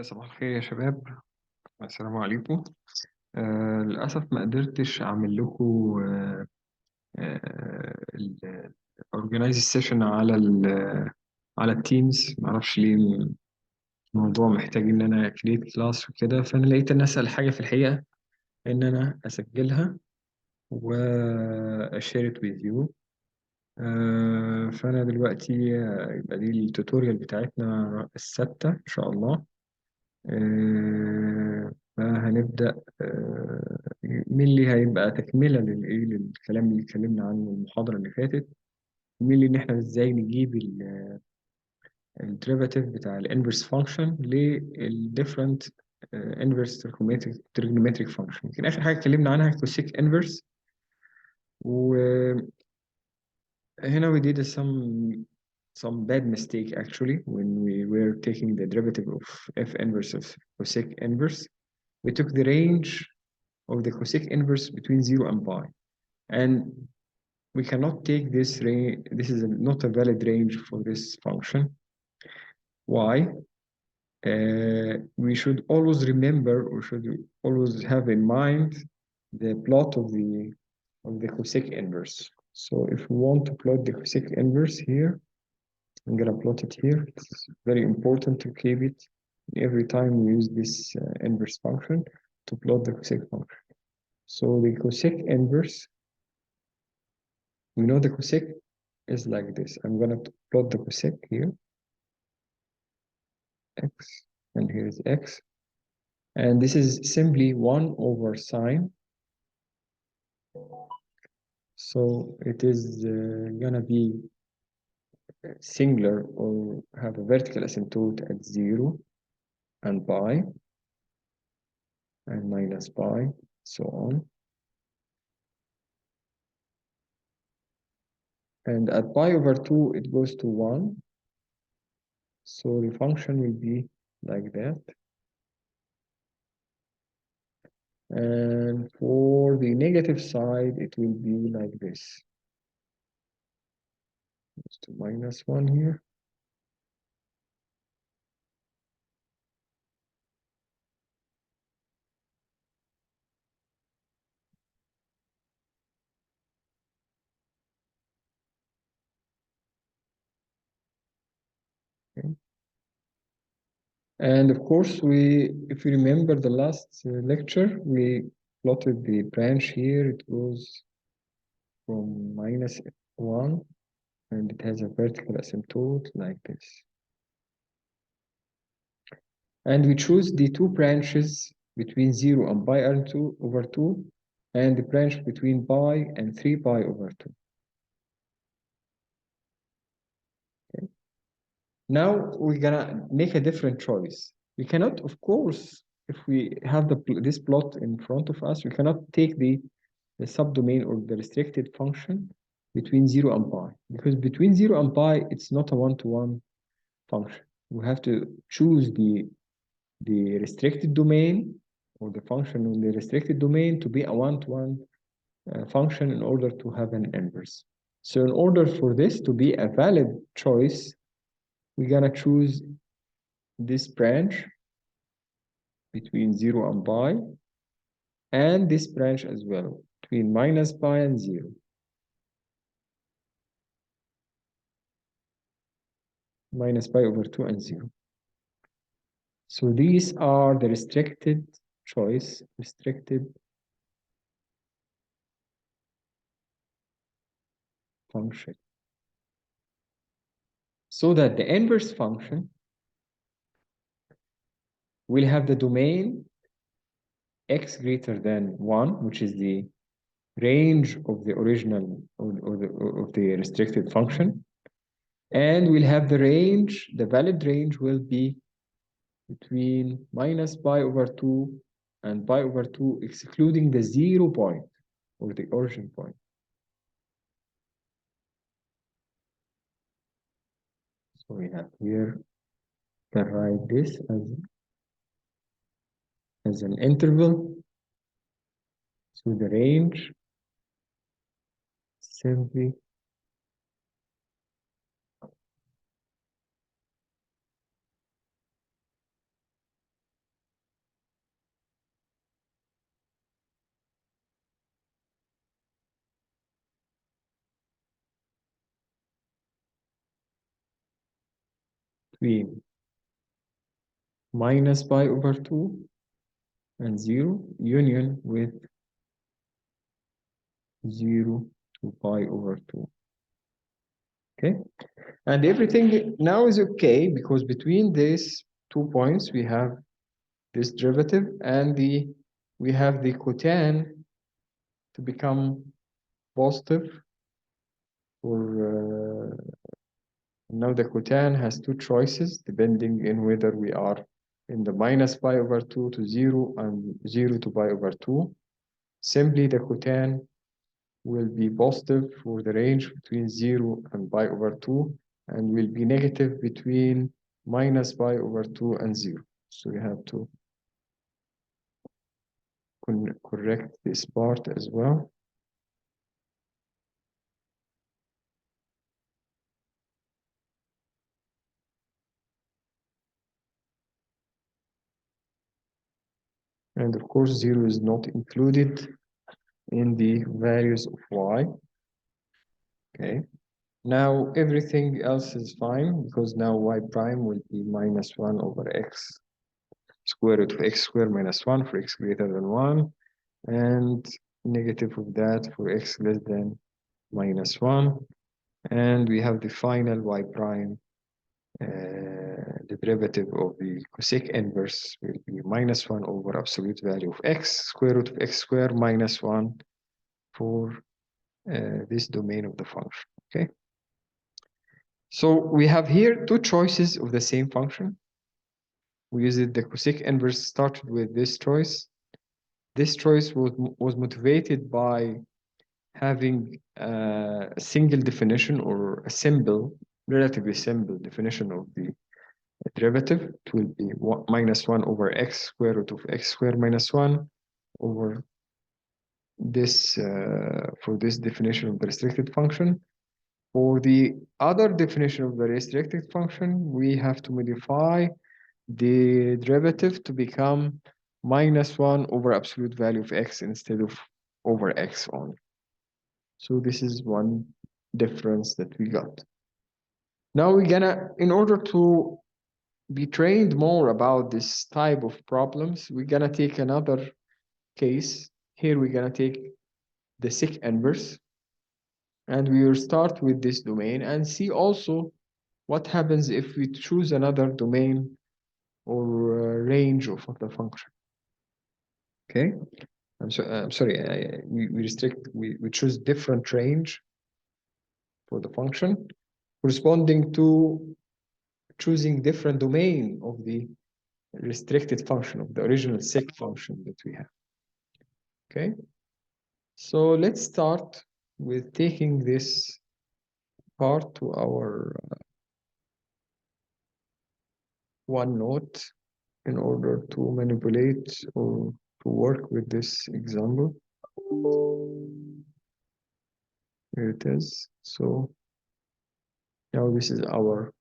صباح الخير يا شباب. السلام عليكم. للأسف ما قدرتش أعمل لكم organize السيشن على التيمز. معرفش ليه الموضوع محتاج إن أنا create class وكده، فأنا لقيت إن أسهل حاجة في الحقيقة إن أنا أسجلها و share it with you. فأنا دلوقتي يبقى دي التوتوريال بتاعتنا السادسة إن شاء الله. فهنبدأ مين اللي هيبقى تكملة للكلام اللي اتكلمنا عنه المحاضرة اللي فاتت. مين اللي إحنا إزاي نجيب الديريفاتيف بتاع الانفرس فانكشن للديفرنت انفرس trigonometric فانكشن. يمكن آخر حاجة اتكلمنا عنها كوسيك انفرس، وهنا we did some bad mistake actually when we were taking the derivative of f inverse of cosec inverse. We took the range of the cosec inverse between 0 and pi, and we cannot take this range. This is not a valid range for this function. Why? We should always remember, or should always have in mind, the plot of the cosec inverse. So if we want to plot the cosec inverse here, I'm gonna plot it here. It's very important to keep it every time we use this inverse function to plot the cosec function. So the cosec inverse, we know the cosec is like this. I'm gonna plot the cosec here, x, and here is x. And this is simply 1 over sine. So it is gonna be singular or have a vertical asymptote at 0 and pi and minus pi, so on. And at pi over 2, it goes to 1. So the function will be like that. And for the negative side, it will be like this. Goes to minus 1 here. Okay. And of course, if you remember the last lecture, we plotted the branch here. It goes from minus 1, and it has a vertical asymptote like this. And we choose the two branches between 0 and pi over 2, and the branch between pi and 3 pi over 2. Okay. Now we're gonna make a different choice. We cannot, of course, if we have this plot in front of us, we cannot take the subdomain or the restricted function between 0 and pi, because between 0 and pi, it's not a one-to-one function. We have to choose the restricted domain or the function in the restricted domain to be a one-to-one function in order to have an inverse. So in order for this to be a valid choice, we're gonna choose this branch between 0 and pi, and this branch as well, between minus pi and 0. Minus pi over 2 and 0. So these are the restricted function. So that the inverse function will have the domain x greater than 1, which is the range of the original of the restricted function, and we'll have the range, the valid range will be between minus pi over 2 and pi over 2, excluding the 0 point or the origin point. So we have here, can write this as an interval. So the range simply between minus pi over 2 and 0 union with 0 to pi over 2. Okay, and everything now is okay because between these 2 points we have this derivative and we have the cotan to become positive for now the cotan has two choices depending on whether we are in the minus pi over 2 to 0 and 0 to pi over 2. Simply the cotan will be positive for the range between 0 and pi over 2 and will be negative between minus pi over 2 and 0. So we have to correct this part as well. And of course, 0 is not included in the values of y. Okay. Now everything else is fine because now y prime will be minus 1 over x square root of x squared minus 1 for x greater than 1 and negative of that for x less than minus 1. And we have the final y prime. The derivative of the cosec inverse will be minus 1 over absolute value of x square root of x squared minus 1 for this domain of the function. Okay. So we have here two choices of the same function. We used the cosec inverse started with this choice. This choice was motivated by having a single definition or a simple, relatively simple definition of the derivative. It will be minus 1 over x square root of x squared minus 1 over this for this definition of the restricted function. For the other definition of the restricted function, we have to modify the derivative to become minus 1 over absolute value of x instead of over x only. So this is one difference that we got. Now we're gonna, in order to be trained more about this type of problems, we're gonna take another case. Here we're gonna take the sec inverse, and we will start with this domain and see also what happens if we choose another domain or range of the function. Okay, I'm sorry. We choose different range for the function corresponding to choosing different domain of the restricted function of the original sec function that we have. Okay, so let's start with taking this part to our OneNote in order to manipulate or to work with this example. Here it is. So now this is our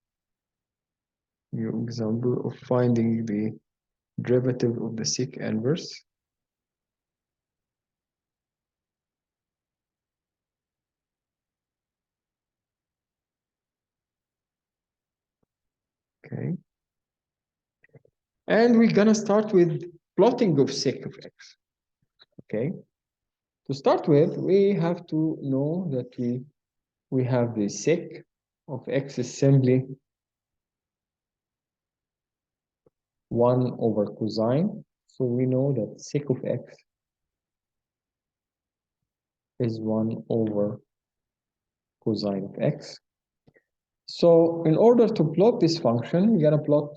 new example of finding the derivative of the sec inverse. Okay. And we're gonna start with plotting of sec of x. Okay. To start with, we have to know that we have the sec of x is simply 1 over cosine. So we know that sec of x is 1 over cosine of x. So in order to plot this function, we're gonna plot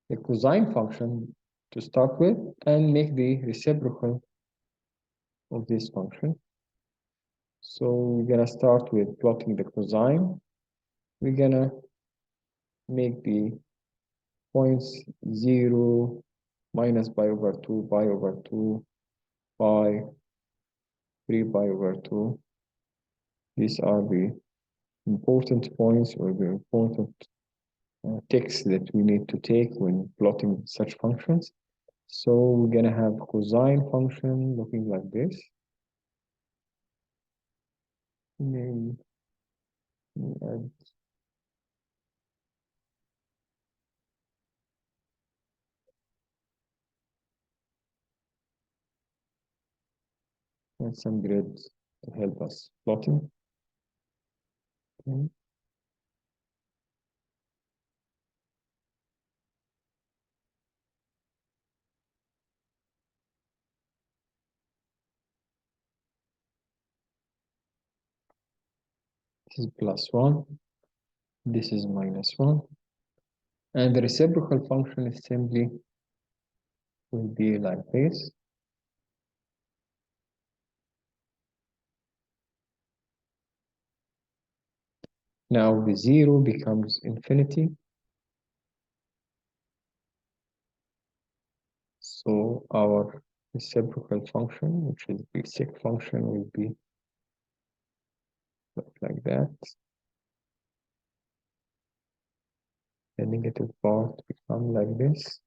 the cosine function to start with and make the reciprocal of this function. So we're gonna start with plotting the cosine. We're gonna make the points 0, minus pi over 2, pi over 2, pi, 3 pi over 2. These are the important points or the important text that we need to take when plotting such functions. So we're gonna have cosine function looking like this. Add and some grid to help us plotting. Okay. This is +1, this is -1, and the reciprocal function is simply will be like this. Now the 0 becomes infinity. So our reciprocal function, which is the sec function, will be like that. The negative part becomes like this.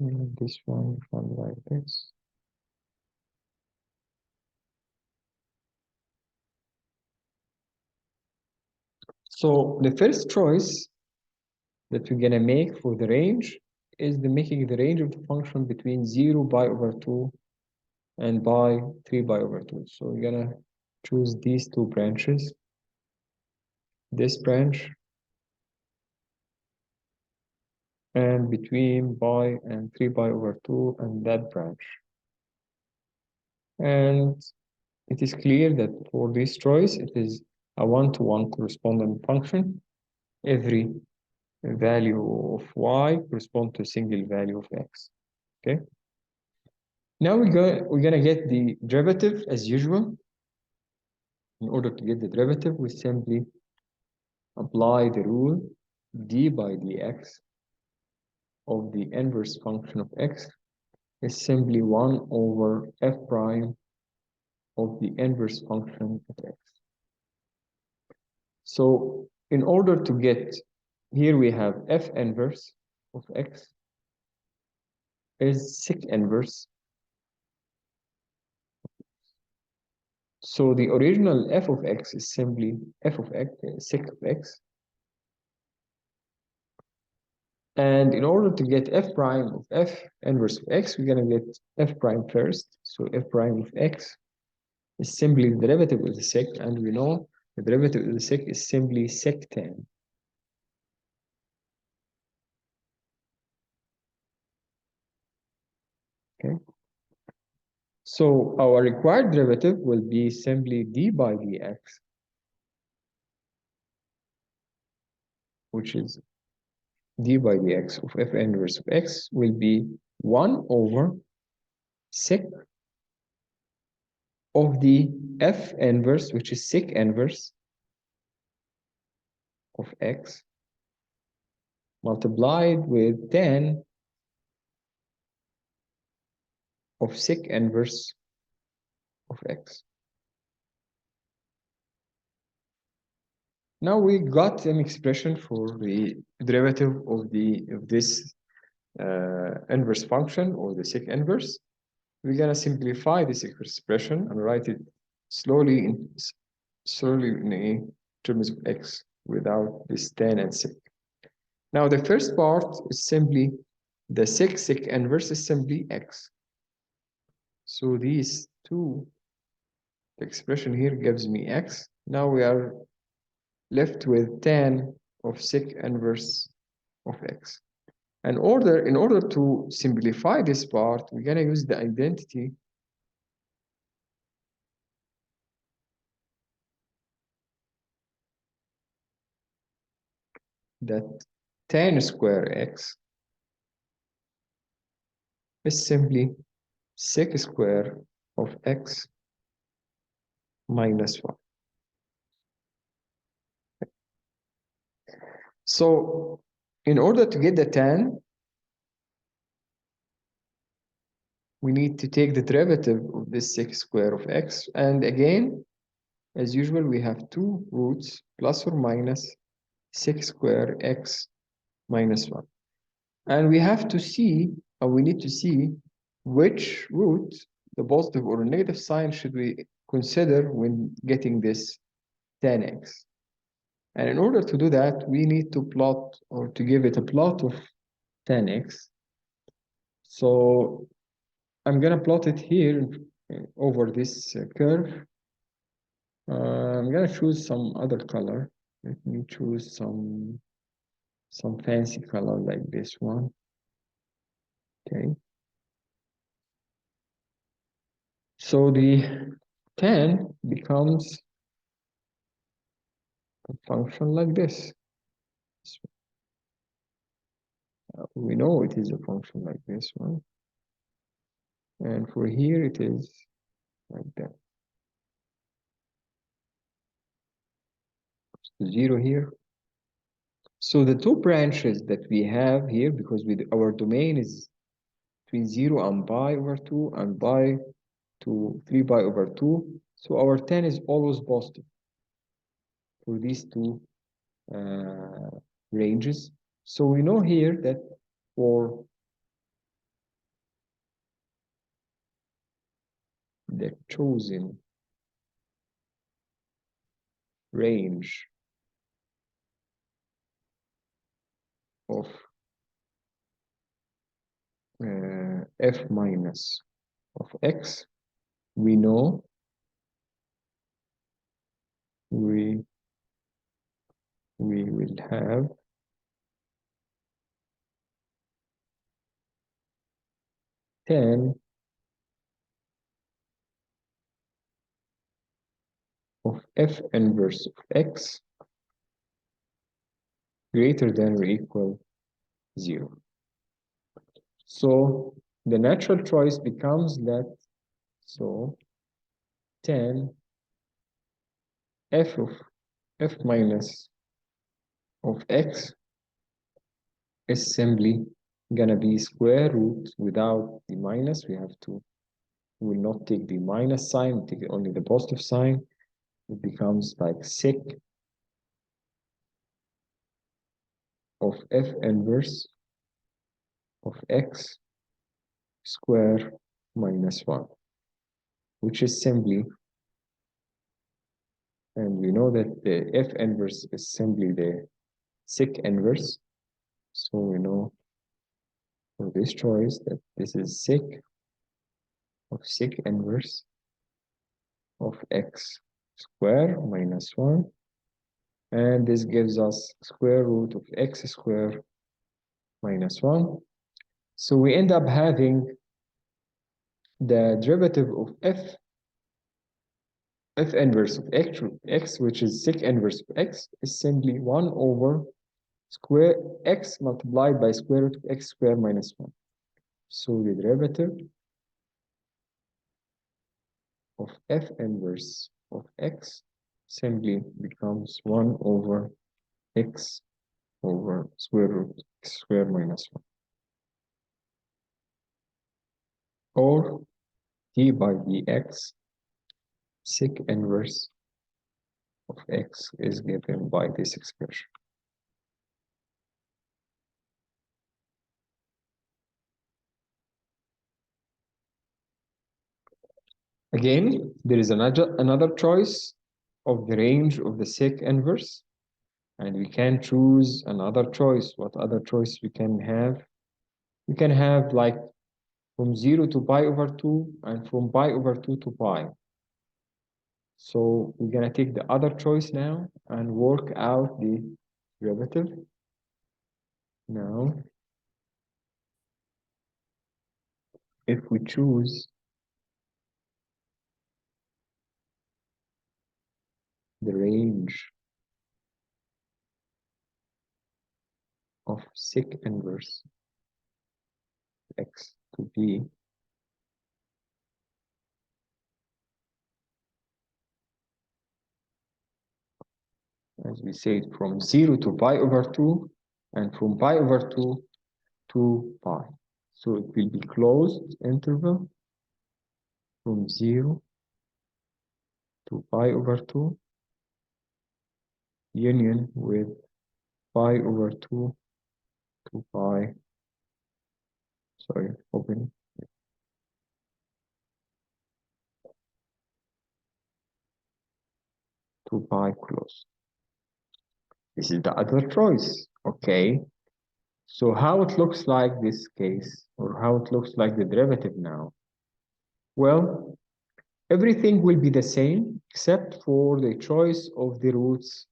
And this one becomes like this. So the first choice that we're gonna make for the range is making the range of the function between 0 pi over 2 and pi 3 pi over 2. So we're gonna choose these two branches, this branch, and between pi and 3 pi over 2 and that branch. And it is clear that for this choice, it is a one-to-one corresponding function. Every value of y corresponds to a single value of x. Okay. Now we're gonna get the derivative as usual. In order to get the derivative, we simply apply the rule d by dx of the inverse function of x is simply 1 over f prime of the inverse function of x. So in order to get, here we have f inverse of x is sec inverse. So the original f of x is simply f of x, sec of x. And in order to get f prime of f inverse of x, we're going to get f prime first. So f prime of x is simply the derivative of the sec, and we know the derivative of the sec is simply sec tan. Okay. So our required derivative will be simply d by dx, which is d by dx of f inverse of x will be 1 over sec of the f inverse, which is sec inverse of x, multiplied with tan of sec inverse of x. Now we got an expression for the derivative of this inverse function, or the sec inverse. We're gonna simplify this expression and write it slowly in terms of x without this tan and sec. Now the first part is simply the sec inverse is simply x. So these two, the expression here gives me x. Now we are left with tan of sec inverse of x. In order to simplify this part, we're gonna use the identity that tan square x is simply sec square of x minus 1. So in order to get the tan, we need to take the derivative of this sec square of x. And again, as usual, we have two roots, plus or minus sec square x minus 1. And we have to see, or we need to see which root, the positive or negative sign, should we consider when getting this tan x? And in order to do that, we need to plot or to give it a plot of tan x. So I'm gonna plot it here over this curve. I'm gonna choose some other color. Let me choose some fancy color like this one. Okay. So the tan becomes a function like this. We know it is a function like this one. And for here it is like that. Zero here. So the two branches that we have here, because our domain is between 0 and pi over 2 and pi to 3 pi over 2. So our tan is always positive for these two ranges. So we know here that for the chosen range of f minus of x, we know we will have tan of f inverse of x greater than or equal 0. So the natural choice becomes that, so tan f of f minus of x is simply gonna be square root without the minus. We will not take the minus sign, take only the positive sign. It becomes like sec of f inverse of x square minus 1, which is simply, and we know that the f inverse is simply the sec inverse. So we know for this choice that this is sec of sec inverse of x square minus 1. And this gives us square root of x square minus 1. So we end up having the derivative of f inverse of x, which is sec inverse of x, is simply 1 over square x multiplied by square root of x squared minus 1. So the derivative of f inverse of x simply becomes 1 over x over square root x squared minus 1. Or d by dx sec inverse of x is given by this expression. Again, there is another choice of the range of the sec inverse, and we can choose another choice. What other choice we can have? We can have like from 0 to pi over 2 and from pi over 2 to pi. So we're gonna take the other choice now and work out the derivative. Now, if we choose the range of sec inverse x to be as we said, from 0 to pi over 2 and from pi over 2 to pi. So it will be closed interval from 0 to pi over 2 union with pi over 2 to pi, sorry, open to pi closed. This is the other choice, okay? So how it looks like this case, or how it looks like the derivative now? Well, everything will be the same except for the choice of the roots,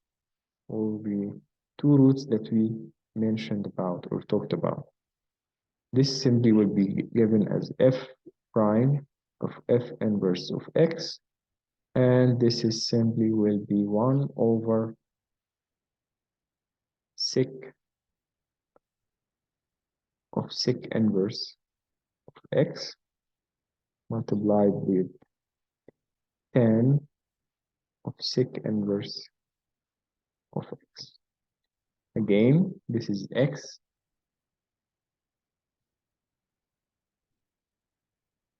or the two roots that we mentioned about or talked about. This simply will be given as f prime of f inverse of x, and this is simply will be 1 over sec of sec inverse of x multiplied with tan of sec inverse of x. Again, this is x,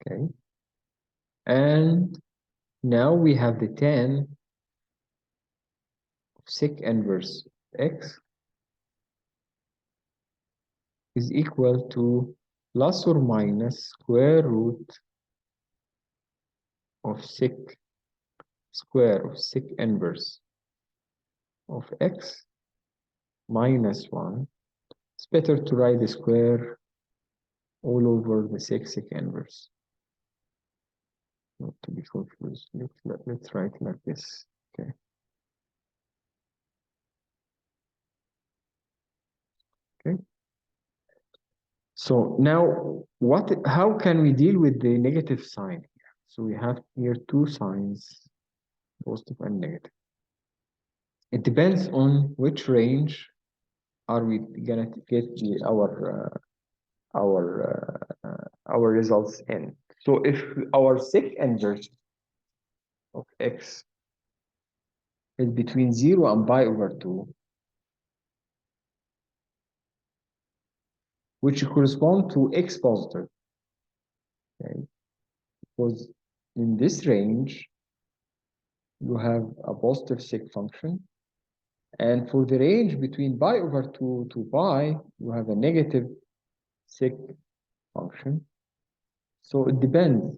okay? And now we have the tan of sec inverse of x is equal to plus or minus square root of sec square of sec inverse of x minus 1. It's better to write the square all over the sec inverse. Not to be confused. Let's write like this. Okay. Okay. So now how can we deal with the negative sign here? So we have here two signs, positive and negative. It depends on which range are we gonna get our results in. So if our sec inverse of x is between 0 and pi over 2, which correspond to x positive, okay? Because in this range, you have a positive sec function, and for the range between pi over 2 to pi, you have a negative sec function. So it depends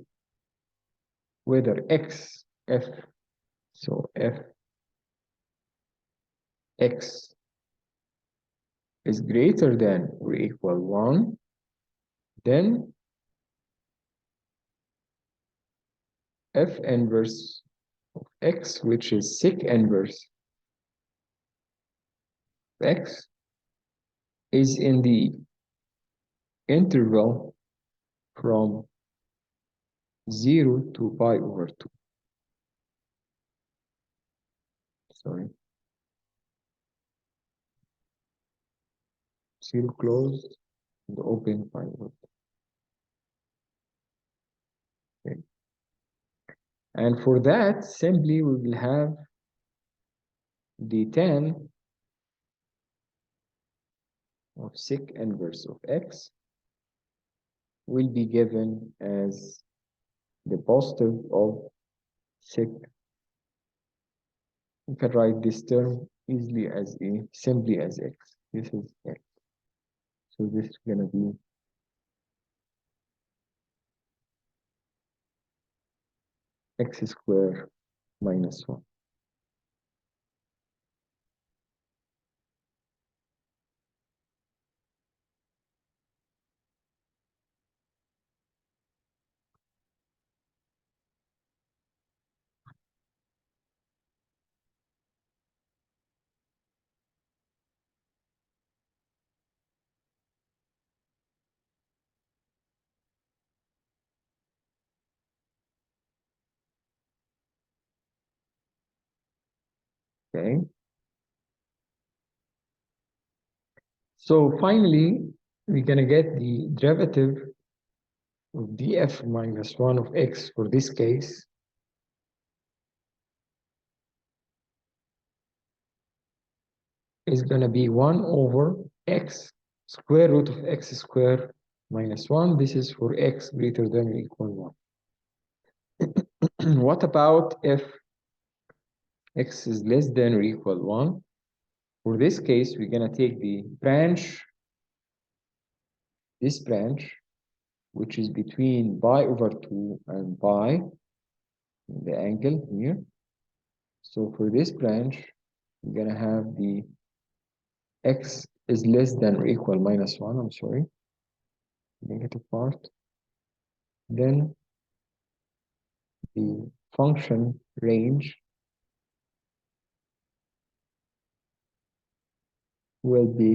whether f, so f x is greater than or equal 1, then f inverse of x, which is sec inverse of x, is in the interval from 0 to pi over 2. Sorry. 0 closed and open pi over 2. Okay. And for that, simply we will have the tan of sec inverse of x will be given as the positive of sec. You can write this term easily as simply as x. This is x. So this is gonna be x squared minus 1. Okay. So finally, we're gonna get the derivative of df minus 1 of x for this case is gonna be 1 over x square root of x squared minus 1. This is for x greater than or equal 1. What about if x is less than or equal 1? For this case, we're gonna take the branch, this branch, which is between pi over 2 and pi, the angle here. So for this branch, we're gonna have the x is less than or equal -1, I'm sorry, negative part. Then the function range will be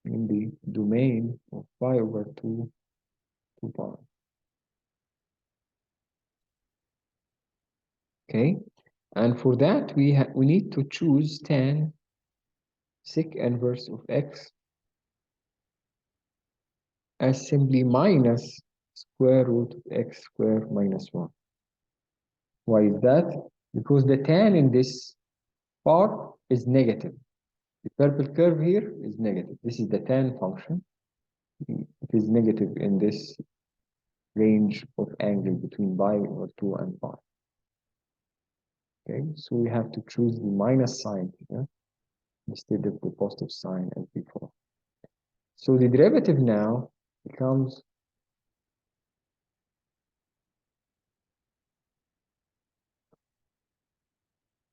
in the domain of pi over 2 to pi. Okay, and for that we need to choose tan sec inverse of x as simply minus square root of x squared minus 1. Why is that? Because the tan in this part is negative. The purple curve here is negative. This is the tan function. It is negative in this range of angle between pi over 2 and pi. Okay, so we have to choose the minus sign here instead of the positive sign as before. So the derivative now becomes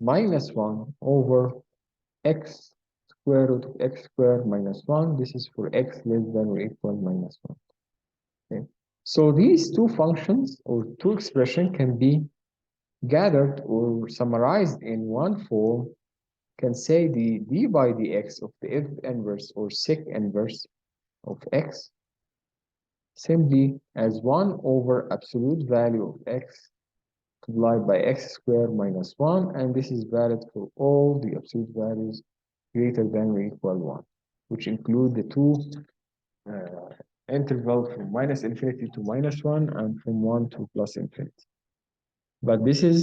-1 over x square root of x squared minus 1. This is for x less than or equal -1. Okay. So these two functions or two expressions can be gathered or summarized in one form. Can say the d by dx of the f inverse or sec inverse of x simply as 1 over absolute value of x multiplied by x squared minus 1, and this is valid for all the absolute values greater than or equal 1, which include the two interval from -infinity to -1 and from 1 to +infinity. But this is,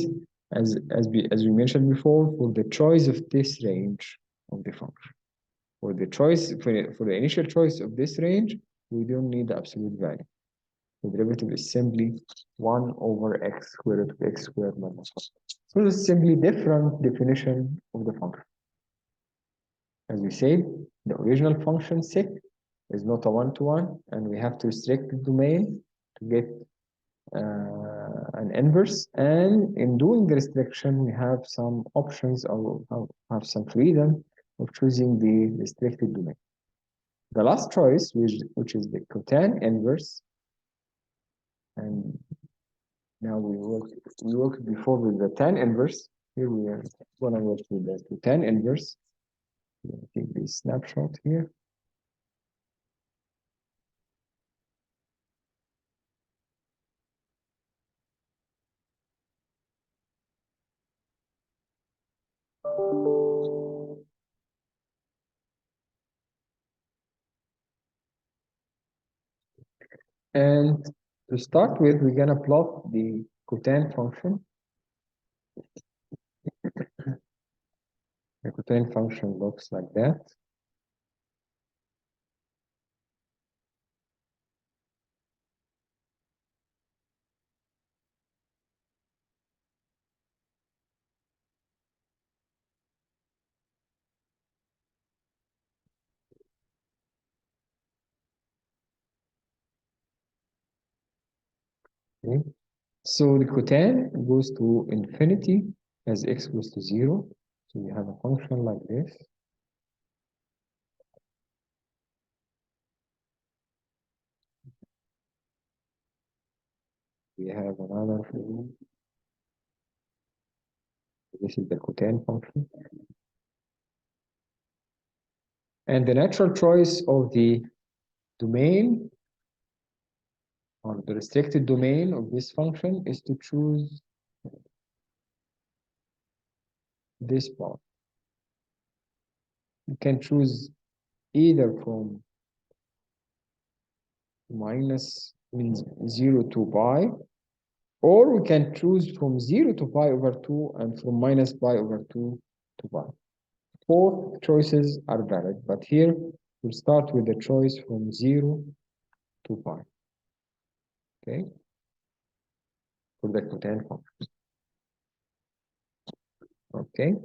as we mentioned before, for the choice of this range of the function. For the choice, for the initial choice of this range, we don't need the absolute value. The derivative is simply 1 over x squared of x squared minus 1. So this is simply different definition of the function. As we said, the original function sec is not a one-to-one, and we have to restrict the domain to get an inverse. And in doing the restriction, we have some options or have some freedom of choosing the restricted domain. The last choice, which is the cotan inverse, and now we worked before with the tan inverse. Here we are gonna work with the tan inverse. Take this snapshot here. And to start with, we're gonna plot the cotan function. The cotan function looks like that. Okay. So the cotan goes to infinity as x goes to 0. So we have a function like this. We have another thing. This is the cotan function. And the natural choice of the domain or the restricted domain of this function is to choose this part. You can choose either from minus means 0 to pi, or we can choose from 0 to pi over 2 and from minus pi over 2 to pi. Both choices are valid, but here we'll start with the choice from 0 to pi. Okay, for the cotan function. Okay,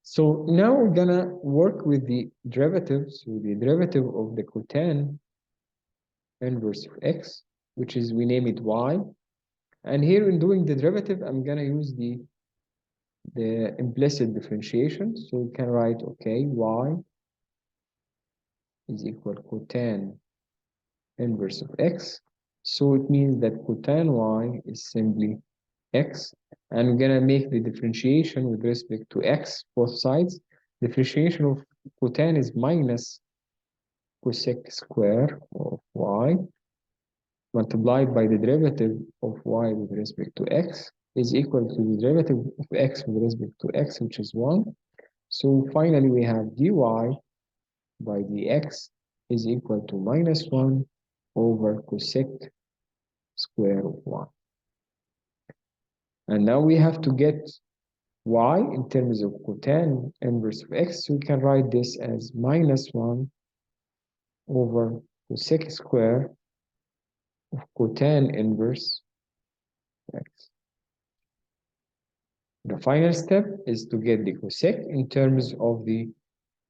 so now we're gonna work with the derivatives, with the derivative of the cotan inverse of x, which is, we name it y. And here in doing the derivative, I'm gonna use the the implicit differentiation. So we can write, okay, y is equal cotan inverse of x. So it means that cotan y is simply x, and we're gonna make the differentiation with respect to x, both sides. Differentiation of cotan is minus cosec square of y multiplied by the derivative of y with respect to x is equal to the derivative of x with respect to x, which is 1. So finally, we have dy by dx is equal to minus 1 over cosec square of y. And now we have to get y in terms of cotan inverse of x. So we can write this as minus 1 over cosec square of cotan inverse x. The final step is to get the cosec in terms of the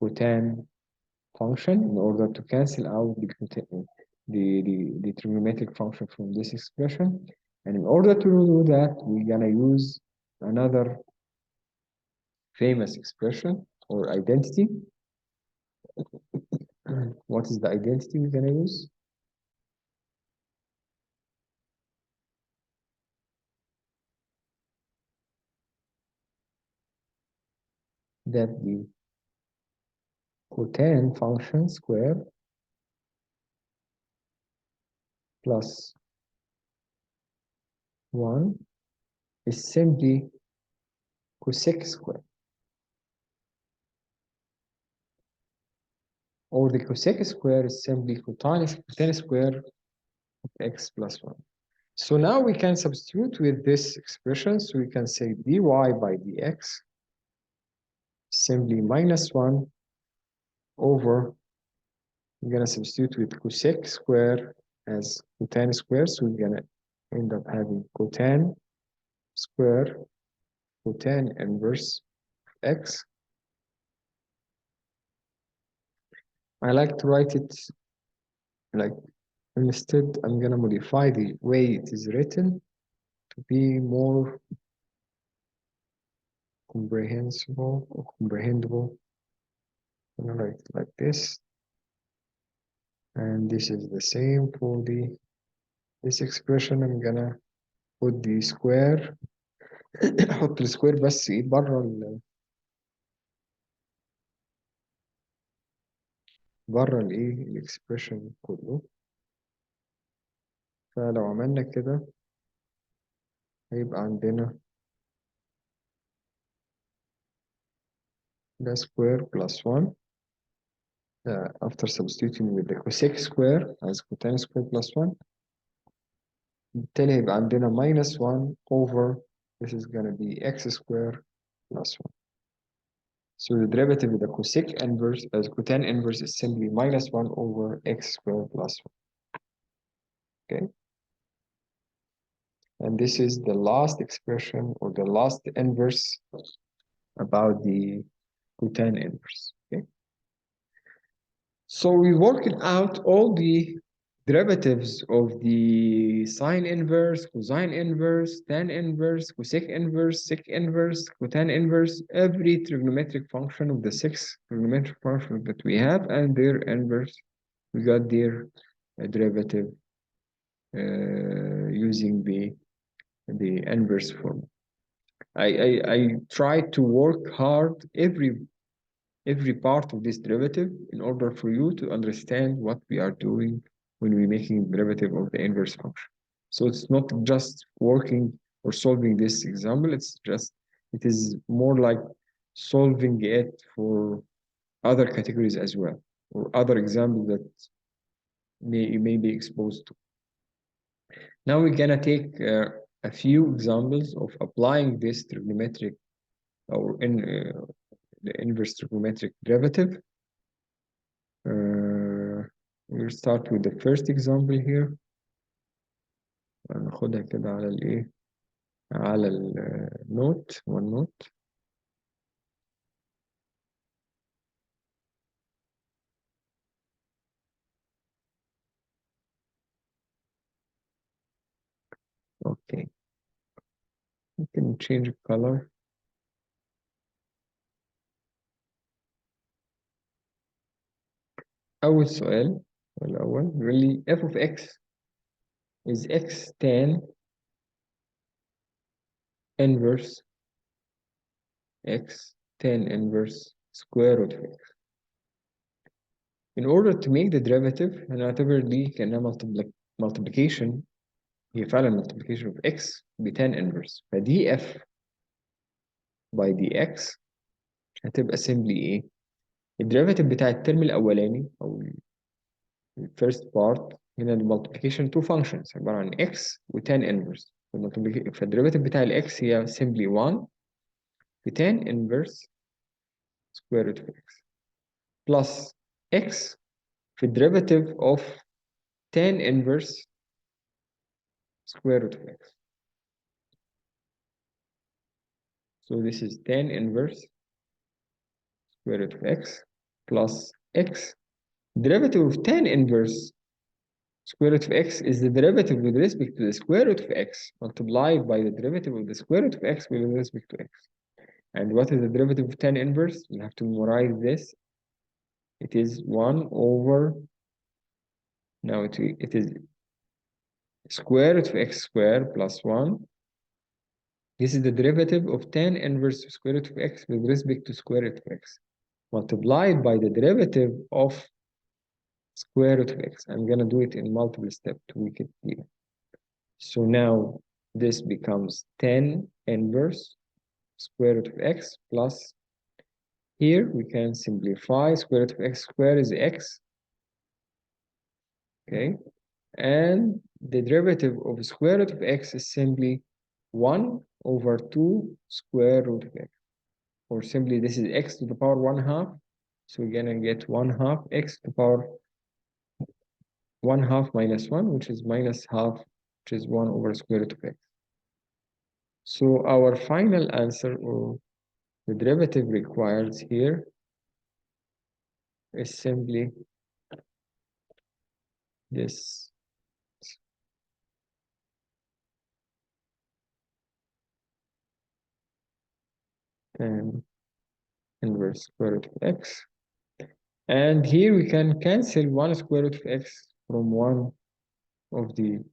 cotan function in order to cancel out the trigonometric function from this expression. And in order to do that, we're gonna use another famous expression or identity. What is the identity we're gonna use? That the cotan function square plus 1 is simply cosec square, or the cosec square is simply cotan square of x plus 1. So now we can substitute with this expression, so we can say dy by dx simply minus 1 over, we're going to substitute with cosec square as cotan square, so we're going to end up having cotan square cotan inverse x. I like to write it like, instead I'm going to modify the way it is written to be more comprehensible or comprehensible. I'm going to write it like this, and this is the same for this expression. I'm gonna put the square احط السكوير بس ايه بره الايه الاكسبريشن كله. فلو عملنا كده هيبقى عندنا ده square plus 1 after substituting with the cosec square as cotan square plus 1. بالتالي هيبقى عندنا minus 1 over, this is gonna be x square plus 1. So the derivative of the cosec inverse as cotan inverse is simply minus 1 over x squared plus 1. Okay. And this is the last expression or the last inverse about the cotan inverse. Okay. So we worked out all the derivatives of the sine inverse, cosine inverse, tan inverse, cosec inverse, sec inverse, cotan inverse, every trigonometric function of the 6 trigonometric functions that we have and their inverse. We got their derivative using the inverse form. I try to work hard every part of this derivative in order for you to understand what we are doing when we're making derivative of the inverse function. So it's not just working or solving this example, it is more like solving it for other categories as well, or other examples that you may be exposed to. Now we're gonna take a few examples of applying this trigonometric or the inverse trigonometric derivative. We'll start with the first example here. ناخدها كده على الايه على النوت OneNote. Okay, you can change color. أول سؤال الأول بيقول لي f of x is x tan inverse x tan inverse square root of x. In order to make the derivative هنعتبر دي كأنها multiplication، هي فعلا multiplication of x ب tan inverse، فدي f by dx هتبقى simply إيه؟ الديريفاتيف بتاع الترم الأولاني أو first part هنا multiplication two functions عبارة عن x و tan inverse، فالديريفاتيف بتاع ال x هي simply 1 في tan inverse square root of x plus x في derivative of tan inverse square root of x. So this is tan inverse square root of x plus x. Derivative of tan inverse square root of x is the derivative with respect to the square root of x multiplied by the derivative of the square root of x with respect to x. And what is the derivative of tan inverse? You have to memorize this. It is 1 over, now it is square root of x squared plus 1. This is the derivative of tan inverse square root of x with respect to square root of x multiplied by the derivative of square root of x. I'm going to do it in multiple steps to make it clear. So now this becomes tan inverse square root of x plus, here we can simplify square root of x squared is x, okay, and the derivative of square root of x is simply 1 over 2 square root of x, or simply this is x to the power 1/2, so we're gonna get 1/2 x to the power 1/2 minus 1, which is minus half, which is 1 over square root of x. So our final answer, or the derivative required here, is simply this tan inverse square root of x. And here we can cancel 1 square root of x from one of the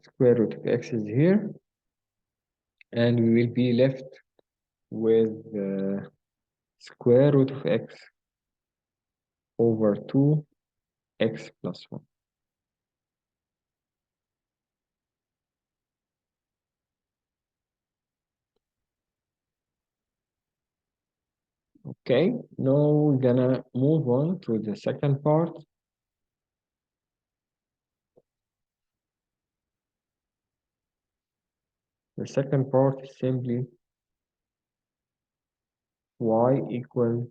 square root of x's here, and we will be left with square root of x over 2x plus 1. Okay, now we're gonna move on to the second part. The second part is simply y equal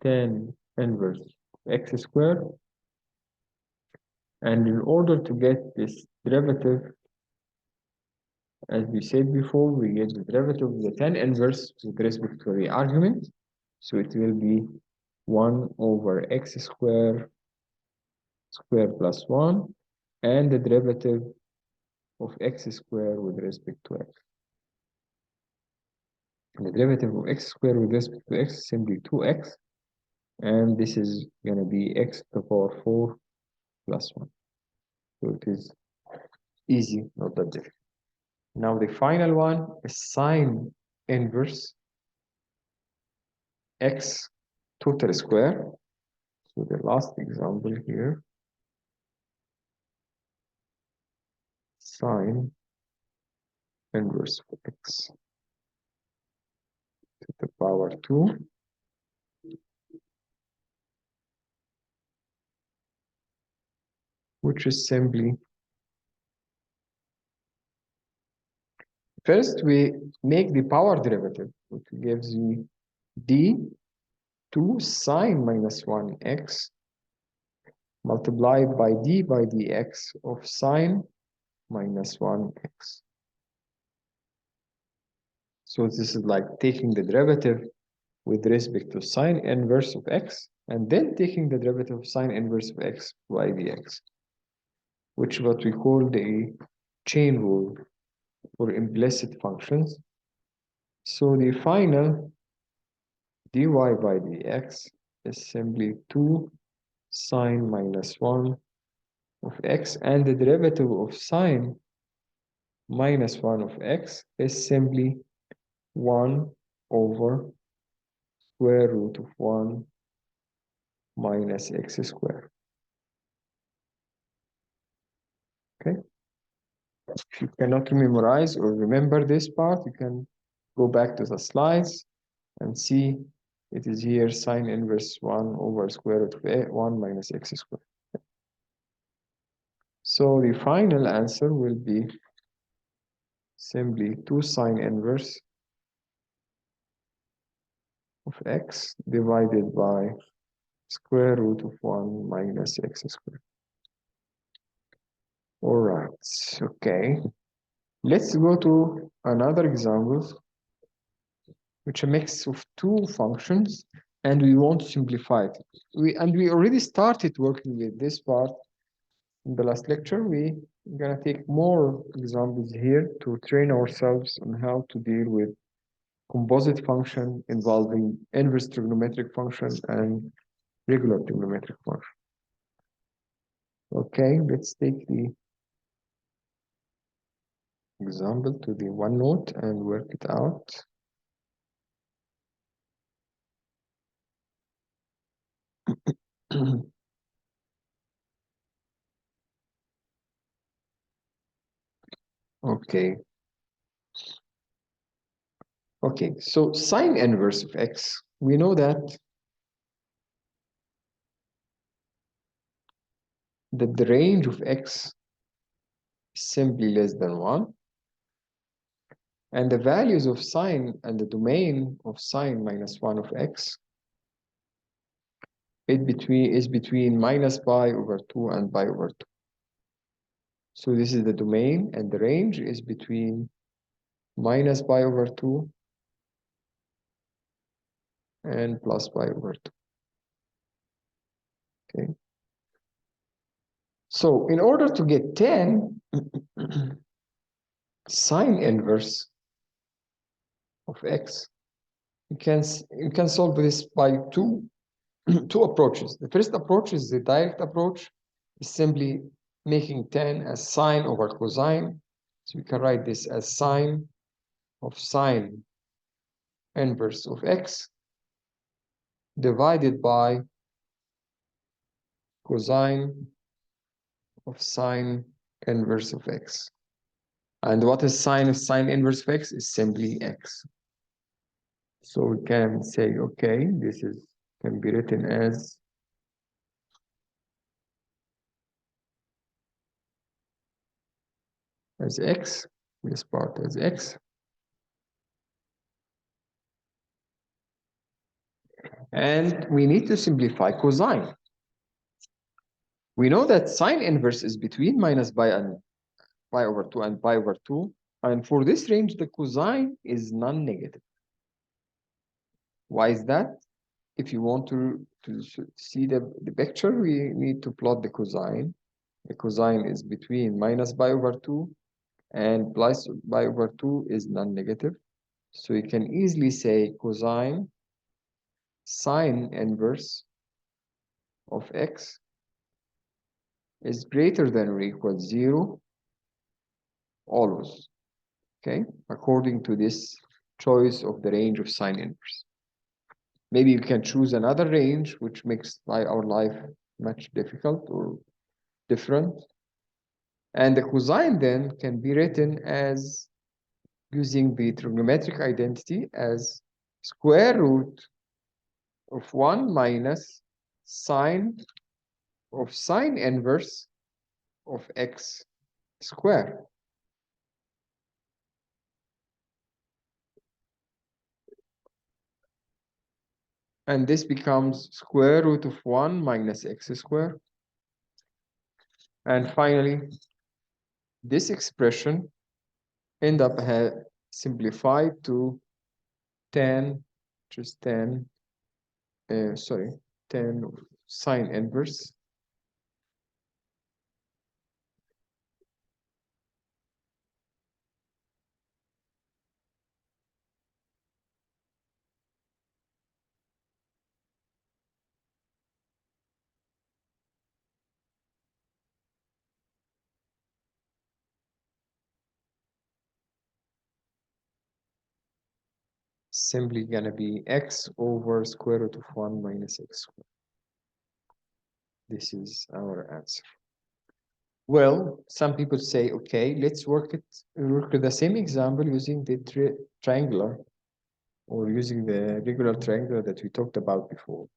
tan inverse x squared. And in order to get this derivative, as we said before, we get the derivative of the tan inverse with respect to the argument. So it will be 1 over x squared plus 1, and the derivative of x squared with respect to x. And the derivative of x squared with respect to x is simply 2x, and this is going to be x to the power 4 plus 1. So it is easy, not that difficult. Now the final one is sine inverse x total square. So the last example here, sine inverse of x to the power 2 which is simply, first we make the power derivative, which gives you d2 sine minus 1x multiplied by d by dx of sine minus 1x. So this is like taking the derivative with respect to sine inverse of x, and then taking the derivative of sine inverse of x by dx, which is what we call the chain rule for implicit functions. So the final dy by dx is simply 2 sine minus 1 of x, and the derivative of sine minus 1 of x is simply 1 over square root of 1 minus x squared. Okay? If you cannot memorize or remember this part, you can go back to the slides and see it is here sine inverse 1 over square root of 1 minus x squared. So the final answer will be simply 2 sine inverse of x divided by square root of 1 minus x squared. All right, okay. Let's go to another example, which is a mix of two functions, and we want to simplify it. We already started working with this part in the last lecture. We're gonna take more examples here to train ourselves on how to deal with composite function involving inverse trigonometric function and regular trigonometric function. Okay, let's take the example to the OneNote and work it out. Okay. Okay, so sine inverse of x, we know that the range of x is simply less than 1, and the values of sine and the domain of sine minus 1 of x is between minus pi over 2 and pi over 2. So this is the domain, and the range is between minus pi over 2 and plus pi over 2. Okay. So in order to get 10, sine inverse of x, you can solve this by two approaches. The first approach is the direct approach, is simply making 10 as sine over cosine. So we can write this as sine of sine inverse of x divided by cosine of sine inverse of x. And what is sine of sine inverse of x? Is simply x. So we can say, okay, this can be written as x, this part as x. And we need to simplify cosine. We know that sine inverse is between minus pi and pi over 2 and pi over 2. And for this range, the cosine is non-negative. Why is that? If you want to see the picture, we need to plot the cosine. The cosine is between minus pi over 2 and plus pi over 2 is non-negative. So you can easily say cosine sine inverse of x is greater than or equal 0 always, okay, according to this choice of the range of sine inverse. Maybe you can choose another range which makes our life much difficult or different. And the cosine then can be written as using the trigonometric identity as square root of 1 minus sine of sine inverse of x squared. And this becomes square root of 1 minus x squared. And finally, this expression end up simplified to 10, just 10, 10 sine inverse simply gonna be x over square root of 1 minus x squared. This is our answer. Well, some people say, okay, let's work with the same example using the triangular or using the regular triangular that we talked about before.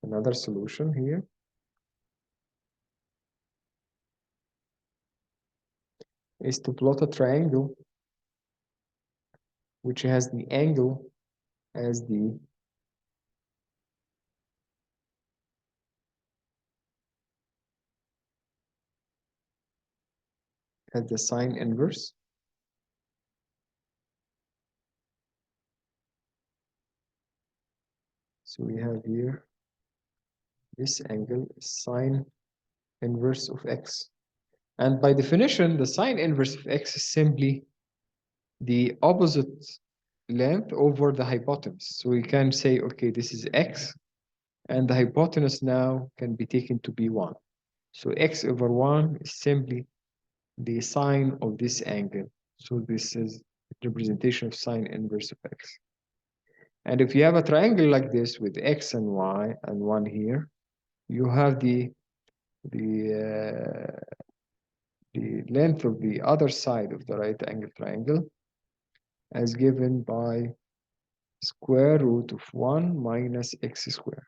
Another solution here is to plot a triangle which has the angle as the sine inverse. So we have here this angle is sine inverse of x. And by definition, the sine inverse of x is simply the opposite length over the hypotenuse. So we can say, okay, this is x, and the hypotenuse now can be taken to be 1. So x over 1 is simply the sine of this angle. So this is representation of sine inverse of x. And if you have a triangle like this with x and y and 1 here, you have the length of the other side of the right angle triangle as given by square root of 1 minus x squared.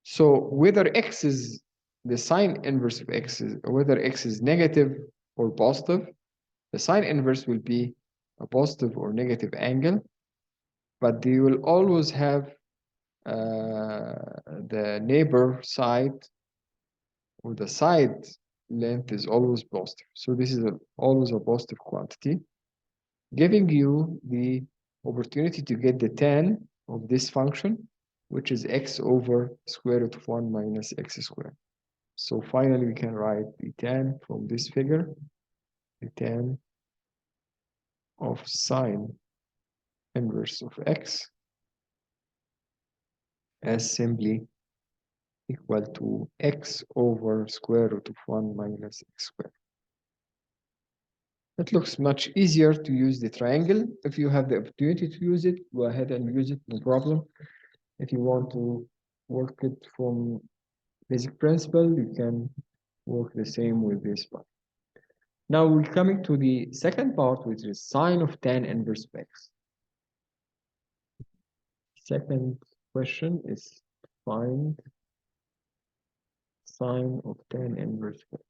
So whether x is the sine inverse of x, whether x is negative or positive, the sine inverse will be a positive or negative angle, but they will always have the neighbor side, or the side length is always positive. So this is always a positive quantity, giving you the opportunity to get the tan of this function, which is x over square root of 1 minus x squared. So finally, we can write the tan from this figure, the tan of sine inverse of x as simply equal to x over square root of 1 minus x squared. It looks much easier to use the triangle. If you have the opportunity to use it, go ahead and use it, no problem. If you want to work it from basic principle, you can work the same with this part. Now we're coming to the second part, which is sine of tan inverse of x. Second question is find sine of tan inverse of x.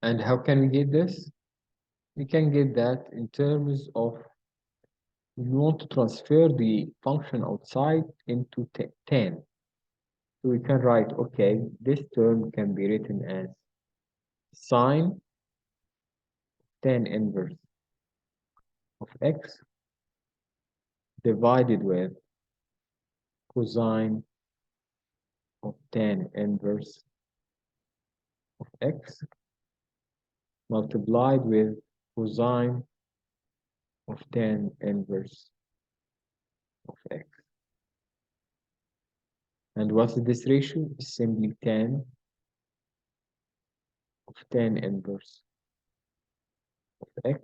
And how can we get this? We can get that in terms of we want to transfer the function outside into tan. So we can write, okay, this term can be written as sine tan inverse of x divided with cosine of tan inverse of x multiplied with cosine of tan inverse of x. And what is this ratio? It's simply tan of tan inverse of x.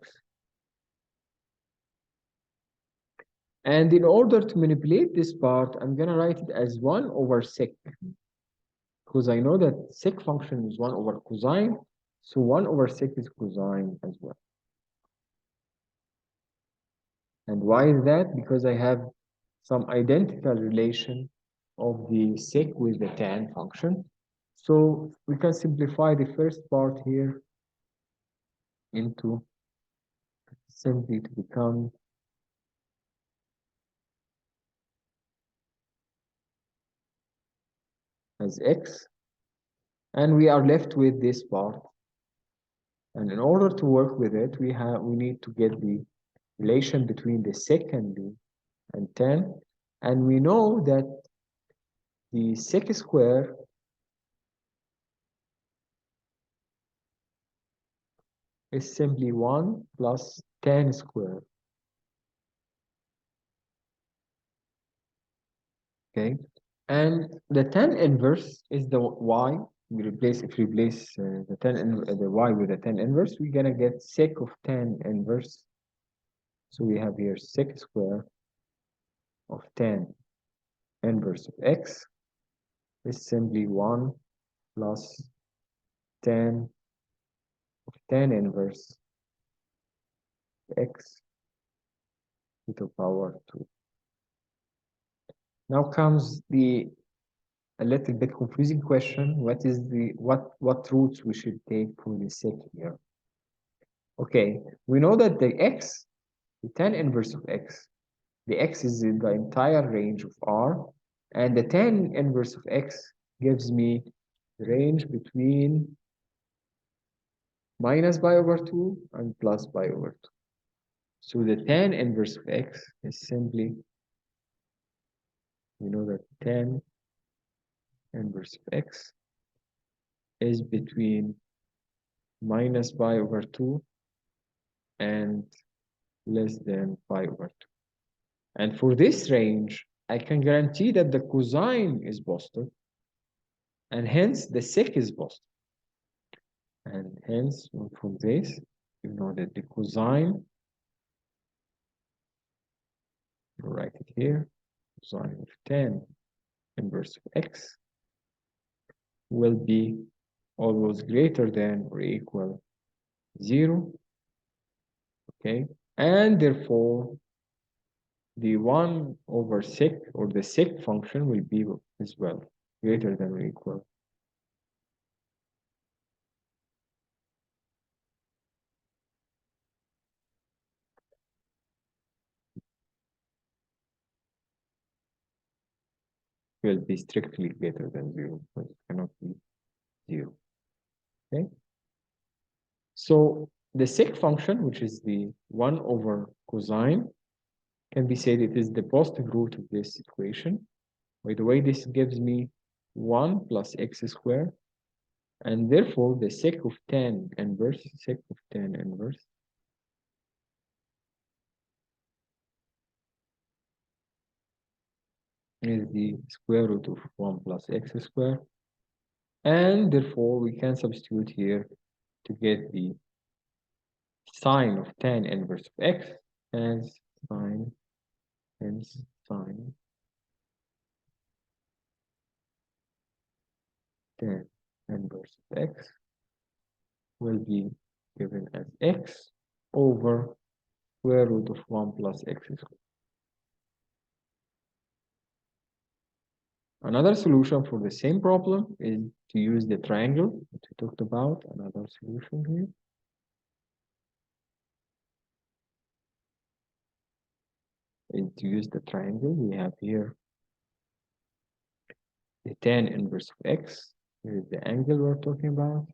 And in order to manipulate this part, I'm going to write it as 1 over sec, because I know that sec function is 1 over cosine, so 1 over sec is cosine as well. And why is that? Because I have some identical relation of the sec with the tan function. So we can simplify the first part here into simply to become as x, and we are left with this part. And in order to work with it, we need to get the relation between the sec and tan, and we know that the sec square is simply 1 plus tan square. okay? And the tan inverse is the y. We replace if we replace the y with the tan inverse, we're gonna get sec of tan inverse. So we have here sec square of tan inverse of x is simply 1 plus tan of tan inverse x to the power 2. Now comes the a little bit confusing question. What is the what roots we should take for the sec here? Okay, we know that the x, the tan inverse of x, the x is in the entire range of R, and the tan inverse of x gives me the range between minus pi over 2 and plus pi over 2. So the tan inverse of x is simply, we know that tan inverse of x is between minus pi over 2 and less than pi over 2. And for this range, I can guarantee that the cosine is positive, and hence the sec is positive. And hence, from this, you know that the cosine, write it here, cosine of tan inverse of x will be always greater than or equal 0, okay? And therefore, the 1 over sec, or the sec function, will be as well greater than or equal. Will be strictly greater than 0, but it cannot be 0, okay? So the sec function, which is the 1 over cosine, can be said it is the positive root of this equation. By the way, this gives me 1 plus x squared, and therefore the sec of tan inverse is the square root of 1 plus x squared, and therefore we can substitute here to get the sine of tan inverse of x as sine, hence sine tan inverse of x will be given as x over square root of 1 plus x squared. Another solution for the same problem is to use the triangle that we talked about. Another solution here is to use the triangle. We have here the tan inverse of x. Here is the angle we're talking about.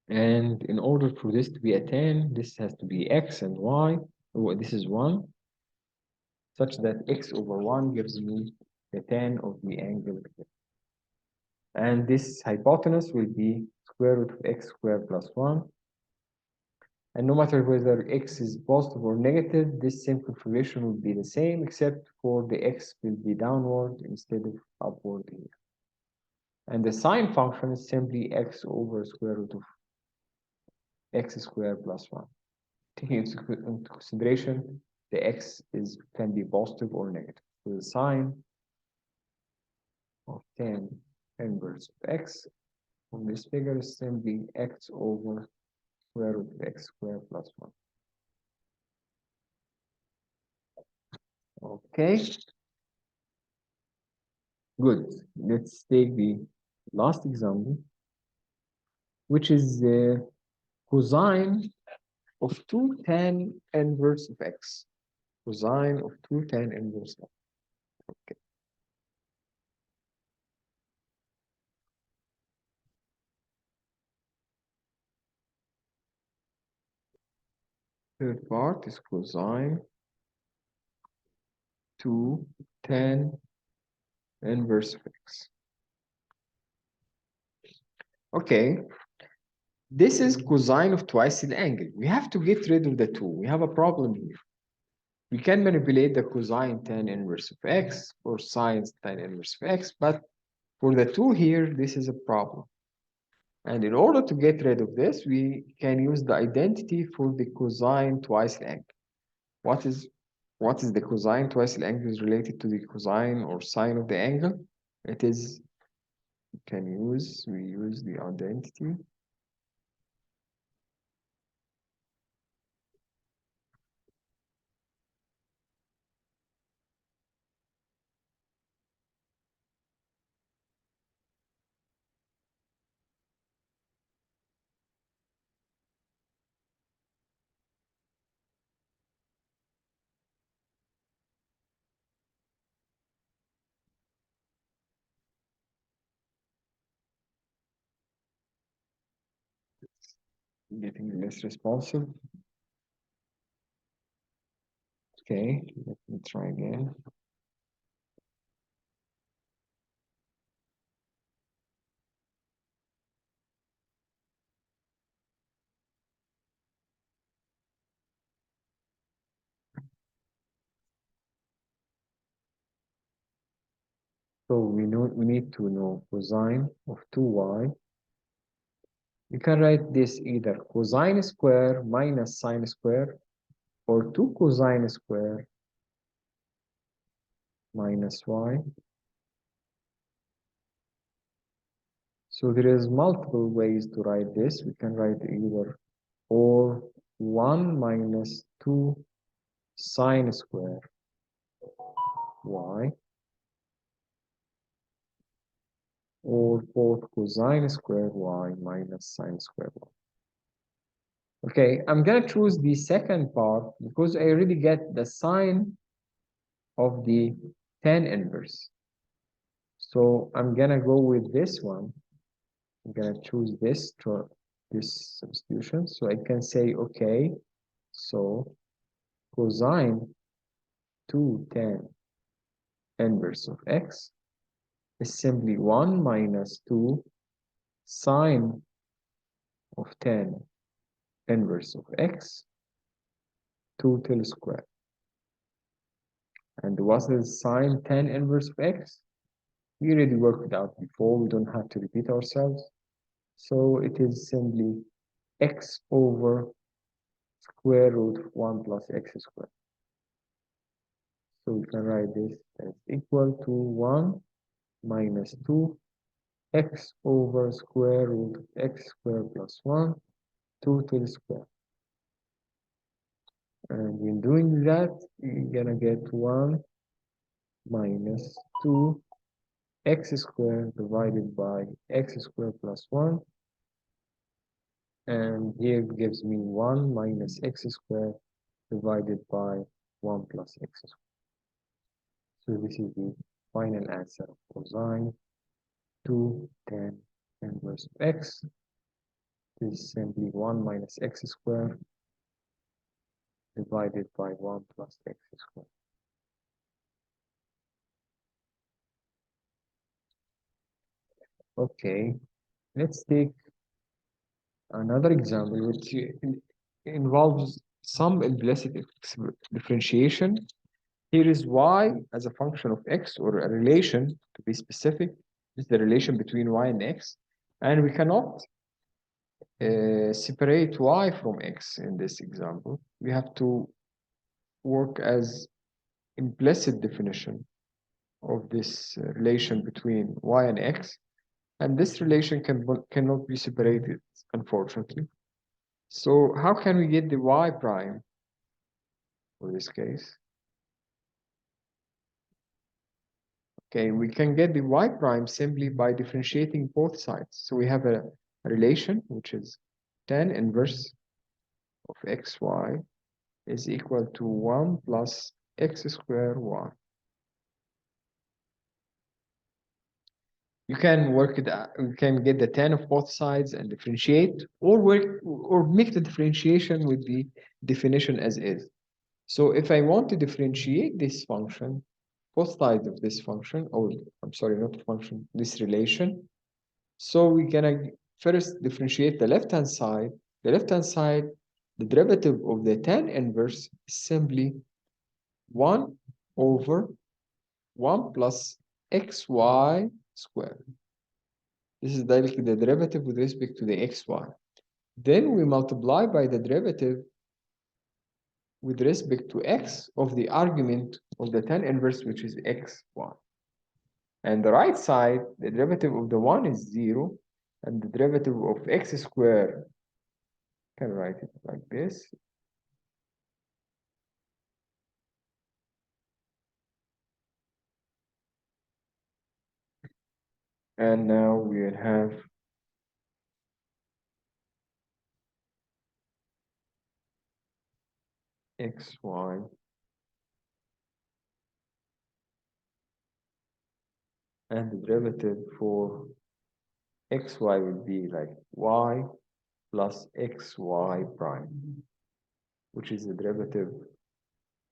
And in order for this to be a tan, this has to be x and y. Oh, this is 1, such that x over 1 gives me the tan of the angle. And this hypotenuse will be square root of x squared plus 1. And no matter whether x is positive or negative, this same configuration will be the same, except for the x will be downward instead of upward here. And the sine function is simply x over square root of x squared plus 1. Taking into consideration, the x can be positive or negative. So the sine of tan inverse of x from this figure is simply x over square root of x squared plus 1. Okay, good. Let's take the last example, which is the cosine of 2 tan inverse of x. Cosine of 2 tan inverse of x. Okay. Third part is cosine 2 tan inverse of x. Okay, this is cosine of twice the angle. We have to get rid of the 2. We have a problem here. We can manipulate the cosine tan inverse of x or sine tan inverse of x, but for the 2 here, this is a problem. And in order to get rid of this, we can use the identity for the cosine twice the angle. What is the cosine twice the angle is related to the cosine or sine of the angle? It is, we use the identity. Getting less responsive. Okay, let me try again. So we need to know cosine of 2y. You can write this either cosine square minus sine square or 2 cosine square minus y. So there is multiple ways to write this. We can write either or 1 minus 2 sine square y or both cosine square y minus sine square y. Okay, I'm gonna choose the second part because I already get the sine of the tan inverse. So I'm gonna go with this one. I'm gonna choose this substitution. So I can say, okay, so cosine 2 tan inverse of x is simply 1 minus 2 sine of tan inverse of x 2 till square. And what is sine tan inverse of x? We already worked it out before. We don't have to repeat ourselves. So it is simply x over square root of 1 plus x squared. So we can write this as equal to 1 minus 2 x over square root of x squared plus 1, 2 to the square. And in doing that, you're gonna get 1 minus 2 x squared divided by x squared plus 1. And here it gives me 1 minus x squared divided by 1 plus x squared. So this is the final answer of cosine 2 tan inverse of x. This is simply 1 minus x squared divided by 1 plus x squared. Okay, let's take another example which involves some implicit differentiation. Here is y as a function of x, or a relation, to be specific, is the relation between y and x, and we cannot separate y from x in this example. We have to work as implicit definition of this relation between y and x, and this relation cannot be separated, unfortunately. So how can we get the y prime for this case? Okay, we can get the y prime simply by differentiating both sides. So we have a relation which is tan inverse of xy is equal to 1 plus x squared y. You can work it out. You can get the tan of both sides and differentiate, or make the differentiation with the definition as is. So if I want to differentiate this function, both sides of this function, or I'm sorry, not function, this relation. So we're gonna first differentiate the left-hand side. The left-hand side, the derivative of the tan inverse is simply 1 over 1 plus xy squared. This is directly the derivative with respect to the xy. Then we multiply by the derivative with respect to x of the argument of the tan inverse, which is xy. And the right side, the derivative of the 1 is 0, and the derivative of x squared, I can write it like this. And now we'll have xy and the derivative for xy will be like y plus xy prime, which is the derivative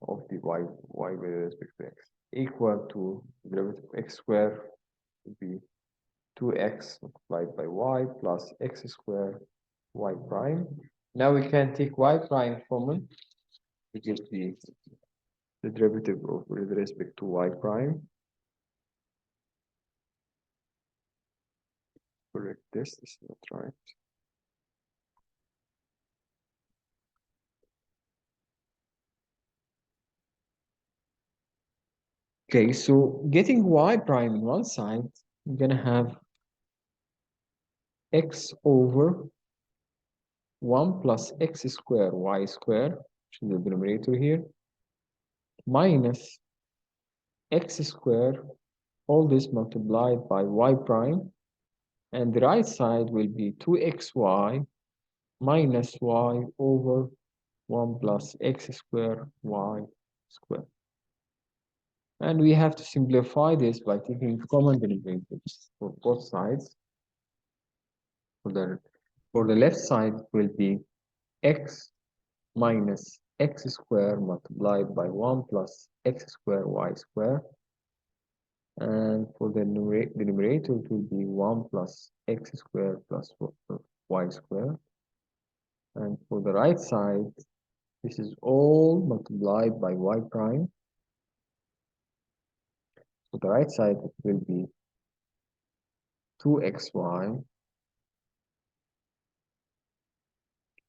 of the y with respect to x, equal to the derivative of x squared would be 2x multiplied by y plus x squared y prime. Now we can take y prime common to get the derivative of with respect to y prime. Correct this is not right. Okay, so getting y prime on one side, I'm gonna have x over 1 plus x squared y squared, which is the denominator here, minus x squared, all this multiplied by y prime, and the right side will be 2xy minus y over 1 plus x squared y squared. And we have to simplify this by taking common derivatives for both sides. For the left side will be x minus x squared multiplied by 1 plus x squared y squared. And for the numerator, it will be 1 plus x squared plus y squared. And for the right side, this is all multiplied by y prime. For the right side, it will be 2xy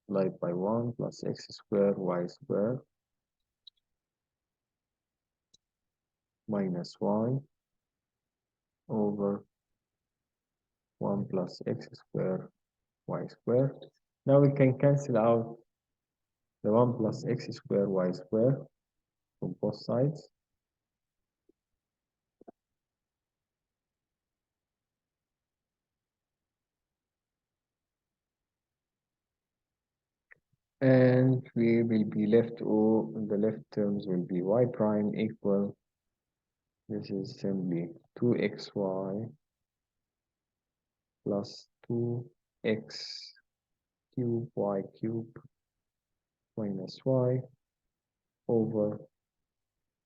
multiplied by 1 plus x squared y squared minus y over 1 plus x squared y squared. Now we can cancel out the 1 plus x squared y squared from both sides. And we will be left, or the left terms will be y prime equal, this is simply 2xy plus 2x cube y cube minus y over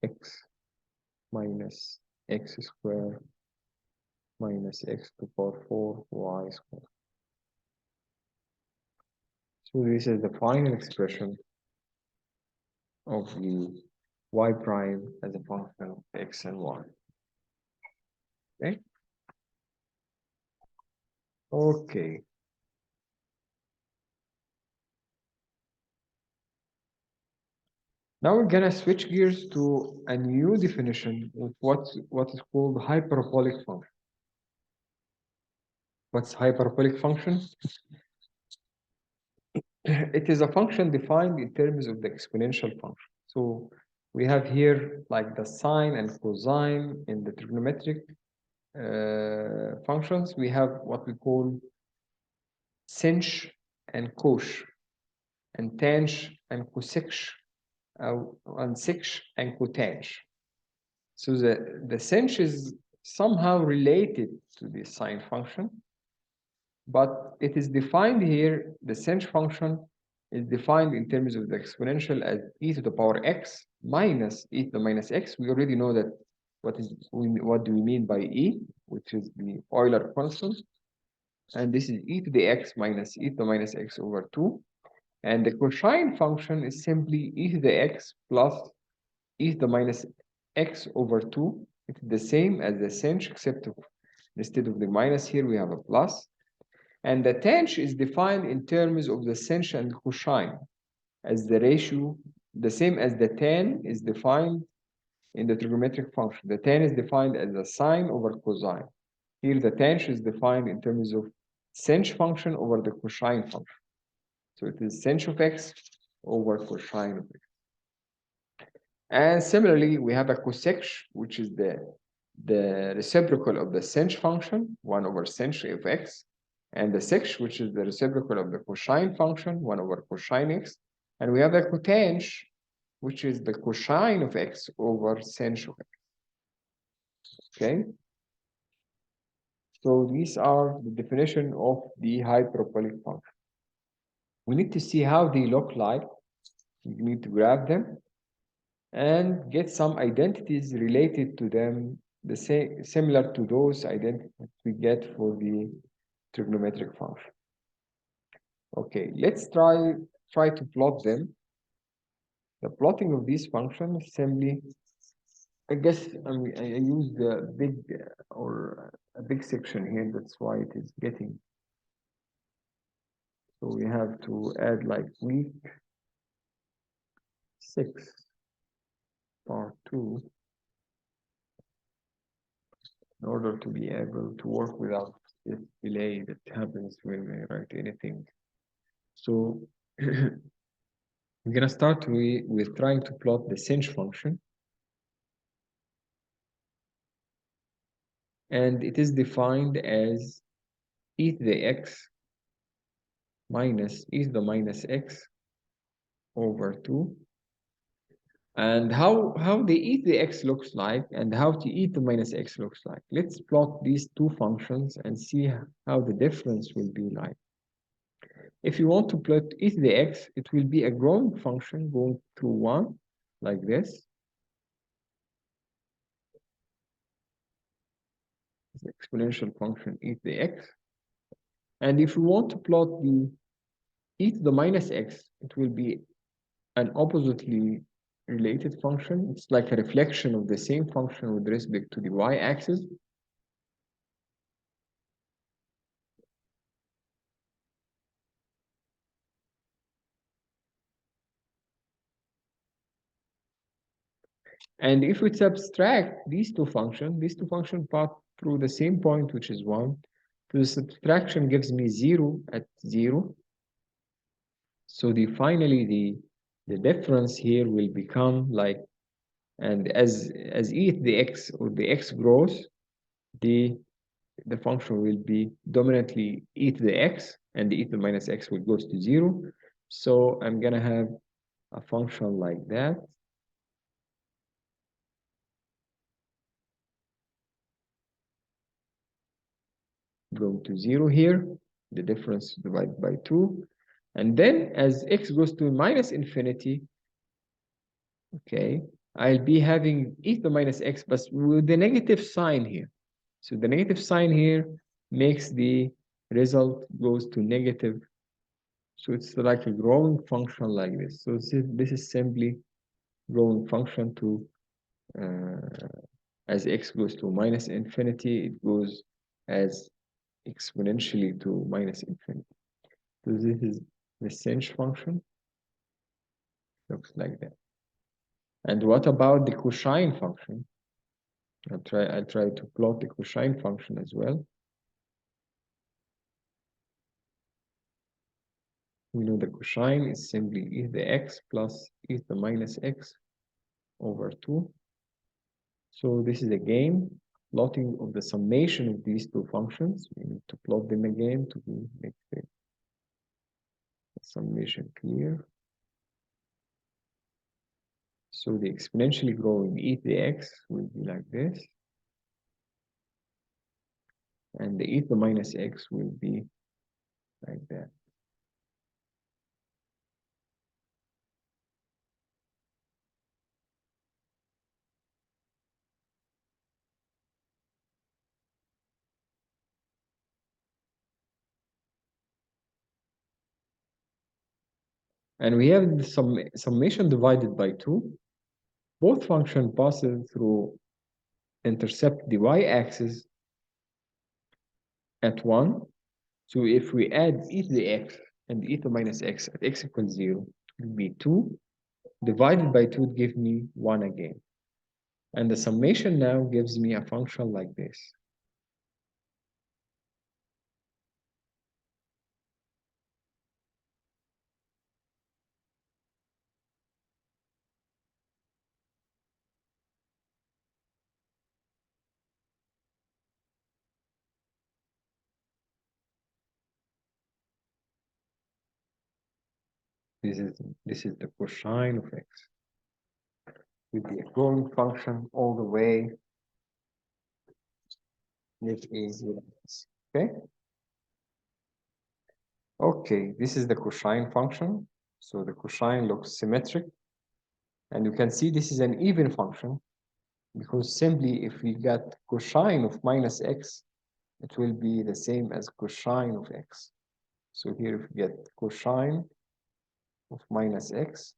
x minus x squared minus x to the power 4 y squared. So this is the final expression of the y prime as a function of x and y. Okay? Okay. Now we're gonna switch gears to a new definition of what is called hyperbolic function. What's hyperbolic function? It is a function defined in terms of the exponential function. So we have here like the sine and cosine in the trigonometric functions. We have what we call sinh and cosh, and tanh and cosec, and sec and cotang. So the sinh is somehow related to the sine function, but it is defined here, the sinh function is defined in terms of the exponential as e to the power x minus e to the minus x. We already know that what do we mean by e, which is the Euler constant. and this is e to the x minus e to the minus x over 2. And the cosine function is simply e to the x plus e to the minus x over 2. It's the same as the sinh, except instead of the minus here, we have a plus. And the tanh is defined in terms of the sinh and cosine as the ratio, the same as the tan is defined in the trigonometric function. The tan is defined as a sine over cosine. Here, the tanh is defined in terms of sinh function over the cosine function. So it is sinh of x over cosine of x. And similarly, we have a cosec, which is the reciprocal of the sinh function, 1 over sinh of x, and the sec, which is the reciprocal of the cosine function, 1 over cosine x. And we have a cotangent, which is the cosine of x over sinh of x. Okay? So these are the definition of the hyperbolic function. We need to see how they look like. We need to graph them and get some identities related to them, the same similar to those identities we get for the trigonometric function. Okay, let's try to plot them. The plotting of these functions simply, I guess I used a big or a big section here. That's why it is getting. So we have to add like week 6, part 2, in order to be able to work without this delay that happens when we write anything. So we're gonna start with trying to plot the sinh function. And it is defined as e to the x minus e to the minus x over 2. And how the e to the x looks like and how the e to the minus x looks like. Let's plot these two functions and see how the difference will be like. If you want to plot e to the x, it will be a growing function going through 1 like this. The exponential function e to the x. And if you want to plot the e to the minus x, it will be an oppositely related function. It's like a reflection of the same function with respect to the y-axis. And if we subtract these two functions pass through the same point, which is 1. So the subtraction gives me 0 at 0. So finally the difference here will become like, and as e to the x or the x grows, the function will be dominantly e to the x, and the e to the minus x will goes to 0. So I'm gonna have a function like that. Go to 0 here, the difference divided by 2. And then as x goes to minus infinity, okay, I'll be having e to the minus x, but with the negative sign here. So the negative sign here makes the result goes to negative. So it's like a growing function like this. So this is simply growing function to as x goes to minus infinity, it goes as exponentially to minus infinity. So this is the sinh function. Looks like that. And what about the cosine function? I'll try to plot the cosine function as well. We know the cosine is simply e to the x plus e to the minus x over 2. So this is again plotting of the summation of these two functions. We need to plot them again to make the summation clear. So the exponentially growing e to the x will be like this. And the e to the minus x will be like that. And we have the summation divided by 2. Both function passes through intercept the y-axis at 1. So if we add e to the x and e to the minus x at x equals 0, it will be 2 divided by 2 would give me 1 again. And the summation now gives me a function like this. This is the cosine of x with the equivalent function all the way. It is okay. Okay, this is the cosine function. So the cosine looks symmetric. And you can see this is an even function because simply if we get cosine of minus x, it will be the same as cosine of x. So here if we get cosine of minus x,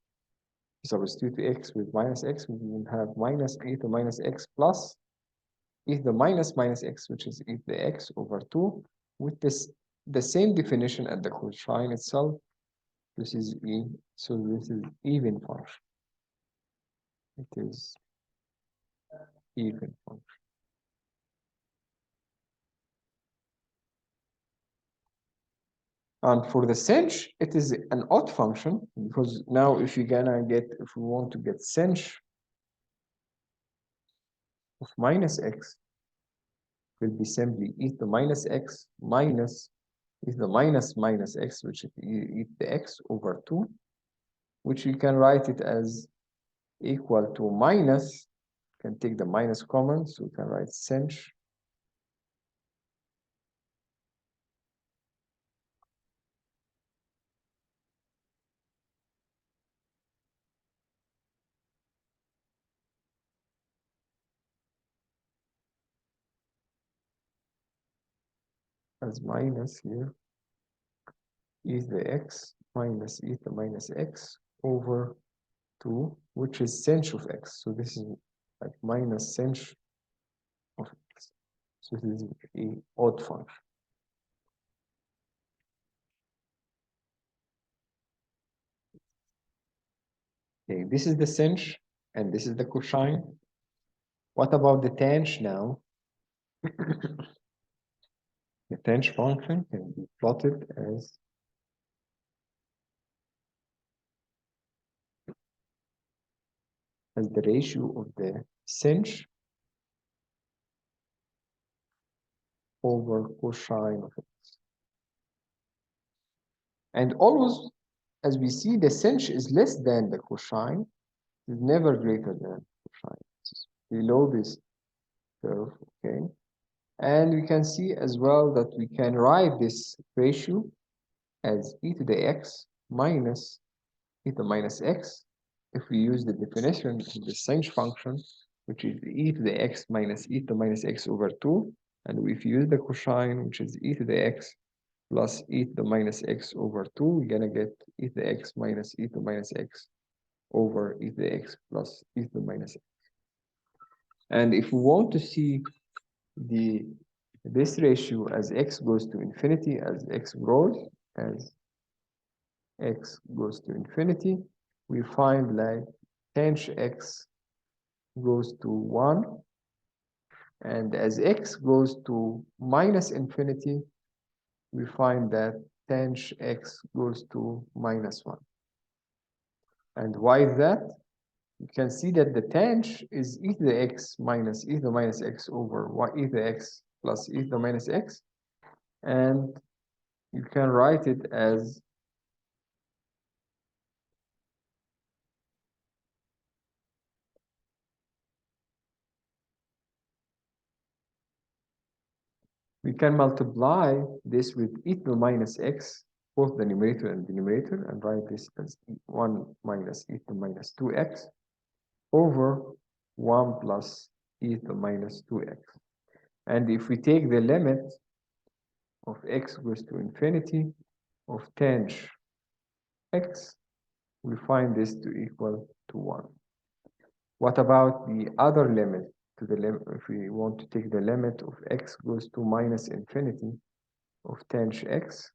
substitute x with minus x, we will have minus e to the minus x plus e to the minus x, which is e to the x over 2, with this the same definition at the cosine itself. This is e, so this is even function. It is even function. And for the sinh, it is an odd function because now if we want to get sinh of minus x, will be simply e to the minus x minus e to the minus x, which is e to the x over 2, which we can write it as equal to minus, can take the minus common, so we can write sinh as minus here e to the x minus e to the minus x over 2, which is sinh of x. So this is like minus sinh of x. So this is a odd function. Okay, this is the sinh and this is the cosine. What about the tanh now? The tanh function can be plotted as the ratio of the sinh over cosine of x. And always, as we see, the sinh is less than the cosine, is never greater than cosine. It's below this curve, okay? And we can see as well that we can write this ratio as e to the x minus e to the minus x if we use the definition of the sinh function, which is e to the x minus e to the minus x over 2. And if you use the cosine, which is e to the x plus e to the minus x over 2, we're gonna get e to the x minus e to the minus x over e to the x plus e to the minus x. And if we want to see this ratio as x goes to infinity, as x grows, as x goes to infinity, we find like tanh x goes to 1, and as x goes to minus infinity, we find that tanh x goes to minus 1. And why is that? You can see that the tanh is e to the x minus e to the minus x over e to the x plus e to the minus x, and you can write it as we can multiply this with e to the minus x, both the numerator and denominator, and write this as 1 minus e to the minus 2x over 1 plus e to the minus 2x. And if we take the limit of x goes to infinity of tanh x, we find this to equal to 1. What about the other limit to the limit? If we want to take the limit of x goes to minus infinity of tangent x,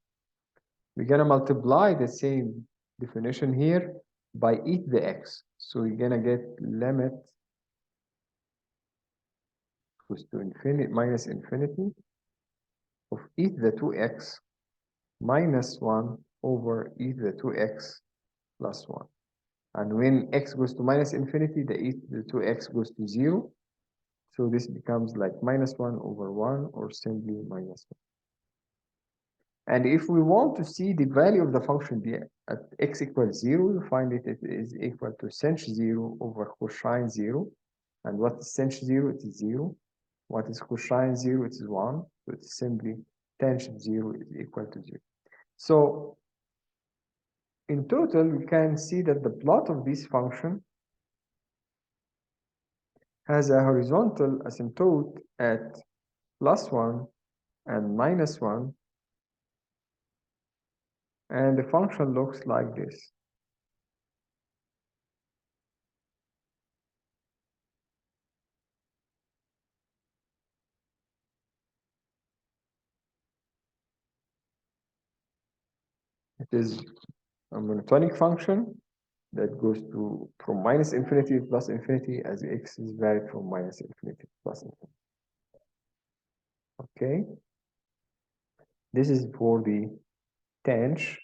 we're gonna multiply the same definition here by e to the x. So you're gonna get limit goes to infinity minus infinity of e to the 2x minus 1 over e to the 2x plus 1. And when x goes to minus infinity, the e to the 2x goes to 0. So this becomes like minus 1 over 1 or simply minus 1. And if we want to see the value of the function at x equals 0, you find it is equal to sinh 0 over cosine 0. And what is sinh 0? It is 0. What is cosine 0? It is 1. So it's simply tangent 0 is equal to 0. So in total, we can see that the plot of this function has a horizontal asymptote at +1 and -1, and the function looks like this. It is a monotonic function that goes to from minus infinity to plus infinity as x is varied from minus infinity to plus infinity. Okay, this is for the tangent.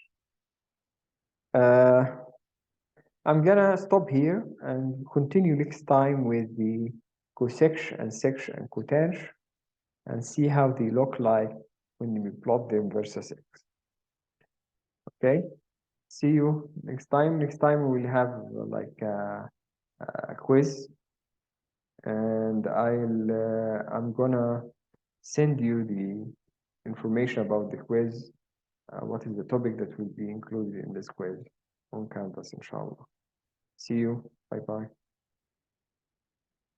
I'm gonna stop here and continue next time with the cosec and sec and cotangent and see how they look like when we plot them versus x. Okay, see you next time. Next time we'll have like a quiz, and I'm gonna send you the information about the quiz. What is the topic that will be included in this quiz on Canvas, inshallah. See you. Bye bye.